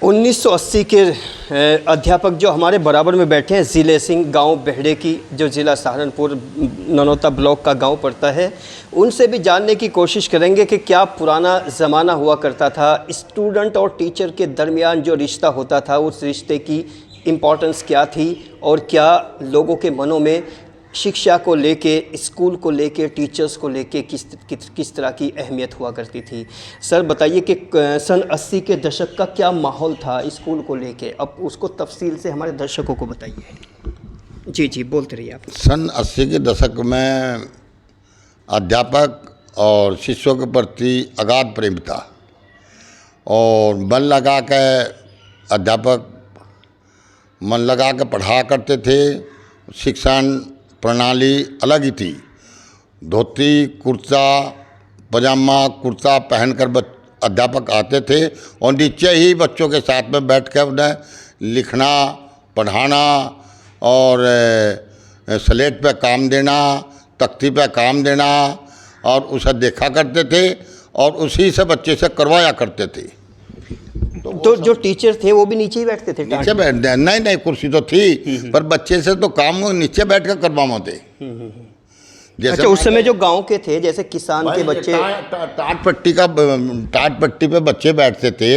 1980 के अध्यापक जो हमारे बराबर में बैठे हैं, ज़िले सिंह गांव बेहड़े की, जो ज़िला सहारनपुर ननौता ब्लॉक का गांव पड़ता है, उनसे भी जानने की कोशिश करेंगे कि क्या पुराना ज़माना हुआ करता था, स्टूडेंट और टीचर के दरमियान जो रिश्ता होता था उस रिश्ते की इम्पोर्टेंस क्या थी और क्या लोगों के मनों में शिक्षा को लेके, स्कूल को लेके, टीचर्स को लेके किस तरह की अहमियत हुआ करती थी। सर बताइए कि सन 80 के दशक का क्या माहौल था स्कूल को लेके, अब उसको तफसील से हमारे दर्शकों को बताइए। जी जी, बोलते रहिए आप। सन 80 के दशक में अध्यापक और शिष्यों के प्रति अगाध प्रेम था और मन लगा के अध्यापक मन लगा के पढ़ा करते थे। शिक्षण प्रणाली अलग ही थी। धोती कुर्ता पजामा कुर्ता पहनकर अध्यापक आते थे और नीचे ही बच्चों के साथ में बैठ कर उन्हें लिखना, पढ़ाना और स्लेट पे काम देना, तख्ती पे काम देना और उसे देखा करते थे और उसी से बच्चे से करवाया करते थे। तो जो टीचर थे वो भी नीचे ही बैठते थे? नीचे बैठ, नहीं कुर्सी तो थी पर बच्चे से तो काम नीचे बैठ कर करवाते। जैसे अच्छा, उस समय जो गांव के थे, जैसे किसान के बच्चे टाट पट्टी पे बच्चे बैठते थे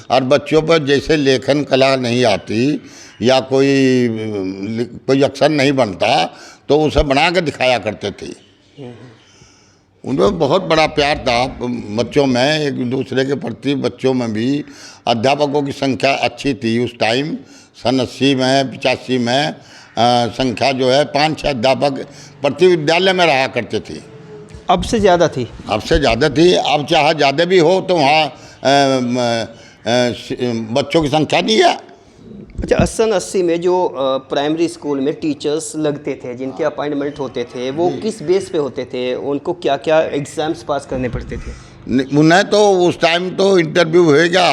और बच्चों पर जैसे लेखन कला नहीं आती या कोई अक्षर नहीं बनता तो उसे बना के दिखाया करते थे। उनमें बहुत बड़ा प्यार था बच्चों में, एक दूसरे के प्रति। बच्चों में भी अध्यापकों की संख्या अच्छी थी उस टाइम। सन 80 में 85 में संख्या जो है 5-6 अध्यापक प्रति विद्यालय में रहा करते थे। अब से ज़्यादा थी? अब से ज़्यादा थी। अब चाहे ज़्यादा भी हो तो वहाँ बच्चों की संख्या नहीं है। अच्छा, सन 80 में जो प्राइमरी स्कूल में टीचर्स लगते थे, जिनके अपॉइंटमेंट होते थे, वो किस बेस पे होते थे? उनको क्या क्या एग्ज़ाम्स पास करने पड़ते थे? उन्हें तो उस टाइम तो इंटरव्यू होएगा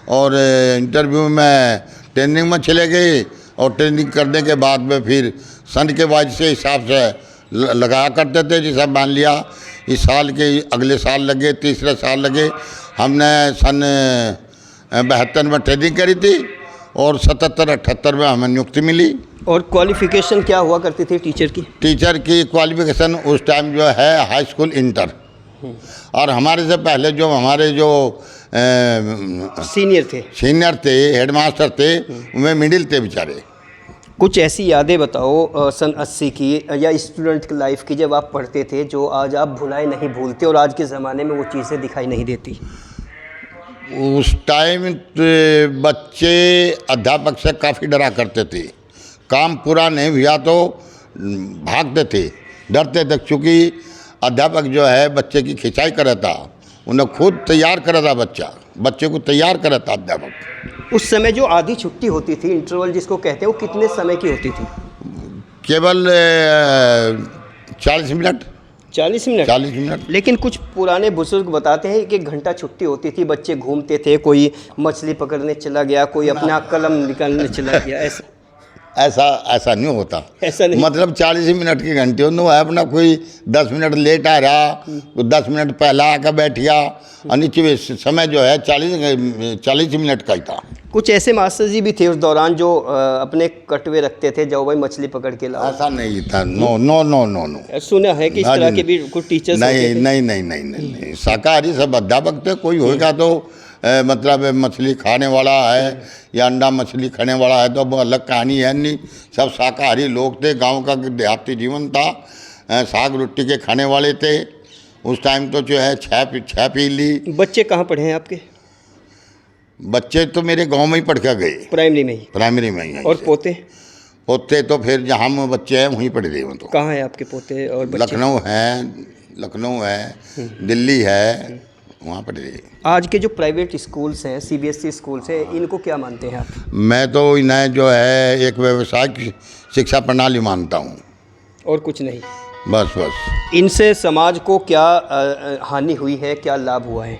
और इंटरव्यू में ट्रेनिंग में चले गए और ट्रेनिंग करने के बाद में फिर सन के वाइज से हिसाब से लगाया करते थे। जैसे मान लिया इस साल के अगले साल लगे, तीसरे साल लगे। हमने सन 72 में ट्रेनिंग करी थी और 77-78 में हमें नियुक्ति मिली। और क्वालिफ़िकेशन क्या हुआ करती थी टीचर की? टीचर की क्वालिफ़िकेशन उस टाइम जो है हाई स्कूल इंटर, और हमारे से पहले जो हमारे जो सीनियर थे हेडमास्टर थे उनमें मिडिल थे बेचारे। कुछ ऐसी यादें बताओ सन 80 की या स्टूडेंट की लाइफ की, जब आप पढ़ते थे, जो आज आप भुलाए नहीं भूलते और आज के ज़माने में वो चीज़ें दिखाई नहीं देती। उस टाइम बच्चे अध्यापक से काफ़ी डरा करते थे। काम पूरा नहीं हुआ तो भागते थे, डरते थे, क्योंकि अध्यापक जो है बच्चे की खिंचाई करा था, उन्हें खुद तैयार करा था, बच्चे को तैयार करा था अध्यापक। उस समय जो आधी छुट्टी होती थी, इंटरवल जिसको कहते हैं, वो कितने समय की होती थी? केवल 40 मिनट। 40 मिनट? 40 मिनट। लेकिन कुछ पुराने बुजुर्ग बताते हैं कि 1 घंटा छुट्टी होती थी, बच्चे घूमते थे, कोई मछली पकड़ने चला गया, कोई अपना कलम निकालने चला गया। ऐसा नहीं होता। ऐसा नहीं, मतलब 40 मिनट की घंटे है अपना। कोई 10 मिनट लेट आ रहा, 10 मिनट पहला आकर बैठ गया, और नीचे समय जो है 40 मिनट का ही था। कुछ ऐसे मास्टर जी भी थे उस दौरान जो अपने कटवे रखते थे, जाओ भाई मछली पकड़ के लाओ। ऐसा नहीं था। नो। सुना है कि इस तरह के भी कुछ टीचर्स नहीं। शाकाहारी सब अध्यापक थे। कोई होगा तो मतलब मछली खाने वाला है या अंडा मछली खाने वाला है तो वो अलग कहानी है। नहीं, सब शाकाहारी लोग थे। गांव का देहाती जीवन था, साग रोटी के खाने वाले थे उस टाइम। तो जो है छः पी ली। बच्चे कहाँ पढ़े हैं आपके? बच्चे तो मेरे गांव में ही पढ़ कर गए, प्राइमरी में ही? प्राइमरी में ही। और पोते तो फिर जहाँ बच्चे हैं वहीं पढ़े रहे। तो कहाँ है आपके पोते और बच्चे? लखनऊ है, दिल्ली है, वहाँ पढ़े रहे। आज के जो प्राइवेट स्कूल्स हैं, CBSE स्कूल्स हैं, इनको क्या मानते हैं आप? मैं तो इन्हें जो है एक व्यावसायिक शिक्षा प्रणाली मानता हूँ और कुछ नहीं। बस। इनसे समाज को क्या हानि हुई है, क्या लाभ हुआ है?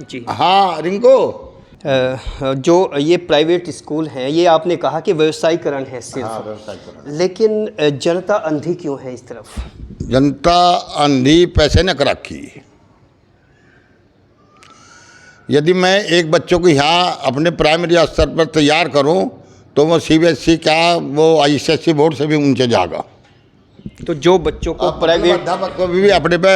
जी हाँ रिंको, जो ये प्राइवेट स्कूल हैं, ये आपने कहा कि व्यवसायीकरण है सिर्फ। हाँ, व्यवसायीकरण। लेकिन जनता अंधी क्यों है इस तरफ? जनता अंधी पैसे न कर रखी। यदि मैं एक बच्चों को यहाँ अपने प्राइमरी स्तर पर तैयार करूँ तो वो CBSE का वो ICSE बोर्ड से भी ऊंचे जाएगा। तो जो बच्चों को प्राइवेट, अध्यापक को भी अपने पे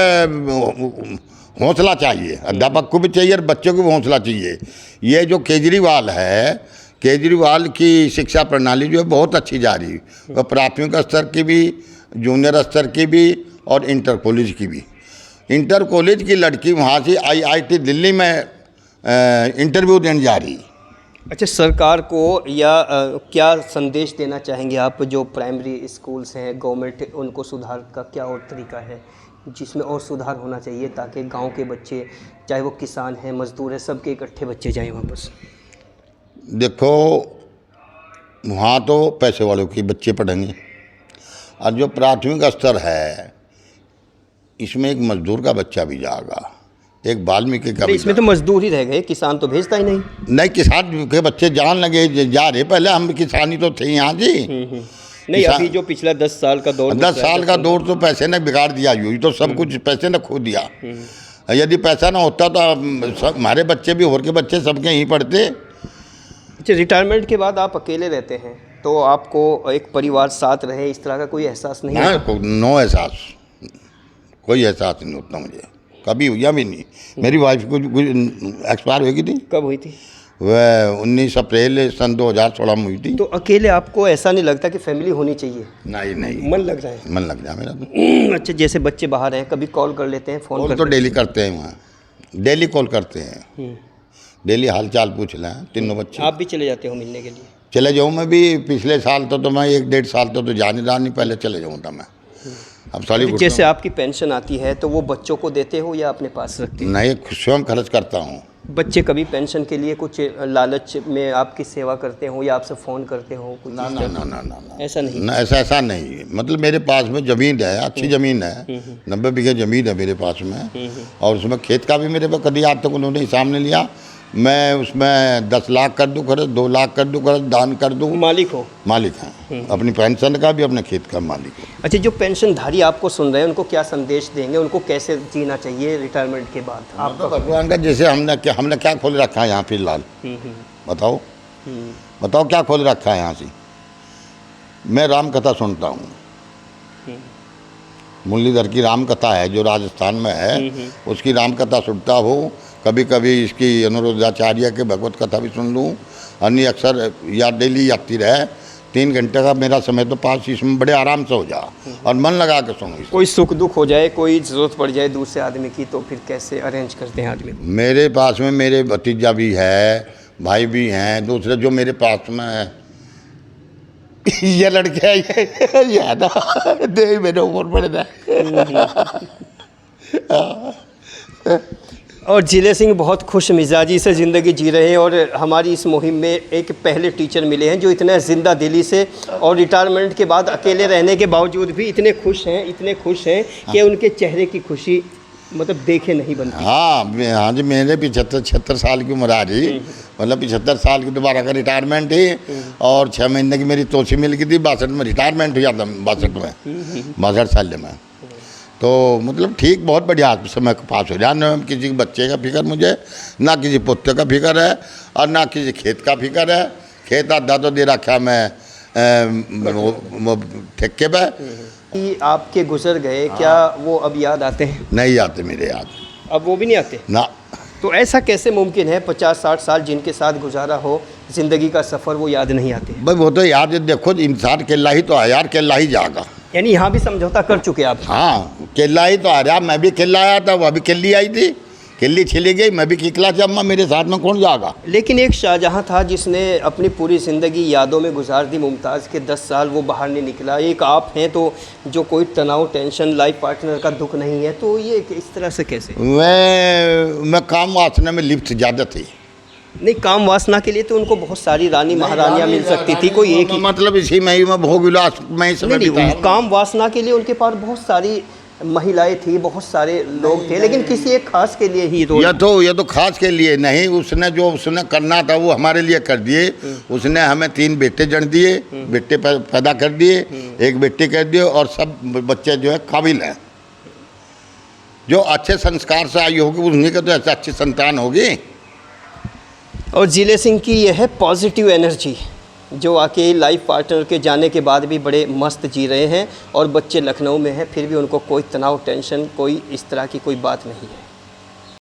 हौसला चाहिए, अध्यापक को भी चाहिए और बच्चों को भी हौसला चाहिए। ये जो केजरीवाल है, केजरीवाल की शिक्षा प्रणाली जो है बहुत अच्छी जा रही है, वह प्राथमिक स्तर की भी, जूनियर स्तर की भी और इंटर कॉलेज की भी। इंटर कॉलेज की लड़की वहाँ से IIT दिल्ली में इंटरव्यू देने जा रही। अच्छा, सरकार को या क्या संदेश देना चाहेंगे आप, जो प्राइमरी स्कूल्स हैं गवर्नमेंट, उनको सुधार का क्या और तरीका है जिसमें और सुधार होना चाहिए ताकि गांव के बच्चे, चाहे वो किसान हैं, मजदूर हैं, सबके इकट्ठे बच्चे जाएं वापस? देखो, वहाँ तो पैसे वालों के बच्चे पढ़ेंगे और जो प्राथमिक स्तर है इसमें एक मजदूर का बच्चा भी जाएगा, एक वाल्मीकि का भी। इसमें तो मजदूर ही रह गए, किसान तो भेजता ही नहीं। नहीं, किसान के बच्चे जान लगे जा रहे, पहले हम किसानी तो थे यहाँ जी। नहीं, अभी जो पिछला 10 साल का दौर, 10 साल का दौर तो पैसे ने बिगाड़ दिया, यूँ तो सब कुछ पैसे ने खो दिया। यदि पैसा ना होता तो हमारे बच्चे भी और के बच्चे सबके यहीं पढ़ते। अच्छा, रिटायरमेंट के बाद आप अकेले रहते हैं तो आपको एक परिवार साथ रहे, इस तरह का कोई एहसास नहीं होता? नो एहसास, कोई एहसास नहीं होता मुझे, कभी हुआ भी नहीं। मेरी वाइफ को एक्सपायर हो गई थी। कब हुई थी? वह 19 अप्रैल सन 2016 में हुई थी। तो अकेले आपको ऐसा नहीं लगता कि फैमिली होनी चाहिए? नहीं, मन लग रहा है? मन लग रहा है मेरा तो। अच्छा, जैसे बच्चे बाहर हैं, कभी कॉल कर लेते हैं, फ़ोन कॉल तो डेली करते हैं, वहाँ डेली कॉल करते हैं, डेली हाल चाल पूछ लें तीनों बच्चे। आप भी चले जाते हो मिलने के लिए? चले जाऊँ मैं भी, पिछले साल तो मैं 1-1.5 साल तो जाने नहीं, पहले चले जाऊँ था मैं। अब सारी जैसे आपकी पेंशन आती है तो वो बच्चों को देते हो या अपने पास रखते हो? नहीं, स्वयं खर्च करता हूँ। बच्चे कभी पेंशन के लिए कुछ लालच में आपकी सेवा करते हो या आपसे फ़ोन करते हो कुछ? ना, ऐसा नहीं? ना, ऐसा नहीं। मतलब मेरे पास में ज़मीन है, अच्छी ज़मीन है, 90 बीघे ज़मीन है मेरे पास में, और उसमें खेत का भी मेरे पास कभी आज तक उन्होंने हिसाब नहीं लिया। मैं उसमें 10 लाख कर दूँ खर्च, 2 लाख कर दूँ खर्च, दान कर दूँ। मालिक हो? मालिक हैं, अपनी पेंशन का भी, अपने खेत का मालिक हो। अच्छा, जो पेंशनधारी आपको सुन रहे हैं उनको क्या संदेश देंगे, उनको कैसे जीना चाहिए रिटायरमेंट के बाद? आप तो भगवान का, जैसे हमने क्या खोल रखा है यहाँ फिलहाल, बताओ बताओ क्या खोल रखा है यहाँ से? मैं राम कथा सुनता हूँ, मुरलीधर की राम कथा है जो राजस्थान में है, उसकी राम कथा सुनता हूँ। कभी कभी इसकी अनुरुद्धाचार्य के भगवत कथा भी सुन लूँ, अन्य अक्सर या डेली आती रहे। 3 घंटे का मेरा समय तो पास, इसमें बड़े आराम से हो जा और मन लगा के सुनो। कोई सुख दुख हो जाए, कोई ज़रूरत पड़ जाए दूसरे आदमी की, तो फिर कैसे अरेंज करते हैं आदमी? मेरे पास में मेरे भतीजा भी है, भाई भी हैं, दूसरे जो मेरे पास में है। ये लड़के ये दे मेरे ऊपर पड़े। और जिले सिंह बहुत खुश मिजाजी से ज़िंदगी जी रहे हैं और हमारी इस मुहिम में एक पहले टीचर मिले हैं जो इतने ज़िंदा दिली से और रिटायरमेंट के बाद अकेले रहने के बावजूद भी इतने खुश हैं कि उनके चेहरे की खुशी मतलब देखे नहीं बनती। हाँ जी, मेरे 75 साल की उम्र आ रही, मतलब 75 साल की दोबारा का रिटायरमेंट ही, और 6 महीने की मेरी तोसी मिल गई थी। 62 में रिटायरमेंट हुआ था, 62 साल में। तो मतलब ठीक, बहुत बढ़िया समय पास हो जाए। न किसी बच्चे का फिक्र मुझे, ना किसी पुत्र का फिक्र है और ना किसी खेत का फिक्र है। खेत आधा तो दे रखा मैं ठेके पे। आपके गुजर गए, क्या वो अब याद आते हैं? नहीं आते मेरे याद, अब वो भी नहीं आते ना। तो ऐसा कैसे मुमकिन है 50-60 साल जिनके साथ गुजारा हो ज़िंदगी का सफ़र, वो याद नहीं आते? भाई वो तो याद है, देखो इंसान केला ही तो है यार, केला ही जाएगा। यानी यहाँ भी समझौता कर चुके आप? हाँ, केला ही तो आ रहा। मैं भी केला आया था, वह भी केली आई थी, केली छिली गई, मैं भी किकला से। अम्मा मेरे साथ में कौन जाएगा? लेकिन एक शाहजहाँ था जिसने अपनी पूरी ज़िंदगी यादों में गुजार दी। मुमताज़ के 10 साल वो बाहर नहीं निकला। एक आप हैं तो जो कोई तनाव, टेंशन, लाइफ पार्टनर का दुख नहीं है, तो ये इस तरह से कैसे? मैं काम वासना में लिप्त ज़्यादा थी। नहीं, काम वासना के लिए तो उनको बहुत सारी रानी महारानियाँ मिल सकती थी, कोई एक ही। मतलब इसी में भोग विलास में समय नहीं, काम वासना के लिए उनके पास बहुत सारी महिलाएं थी, बहुत सारे लोग थे, लेकिन किसी एक खास के लिए ही ये तो खास के लिए नहीं, उसने करना था वो हमारे लिए कर दिए। उसने हमें 3 बेटे जन्म दिए, बेटे पैदा कर दिए, एक बेटी कर दिए, और सब बच्चे जो है काबिल हैं, जो अच्छे संस्कार से आई होगी, उन्हीं का तो ऐसे अच्छी संतान होगी। और जिले सिंह की यह है पॉजिटिव एनर्जी, जो आके लाइफ पार्टनर के जाने के बाद भी बड़े मस्त जी रहे हैं और बच्चे लखनऊ में हैं, फिर भी उनको कोई तनाव टेंशन कोई इस तरह की कोई बात नहीं है।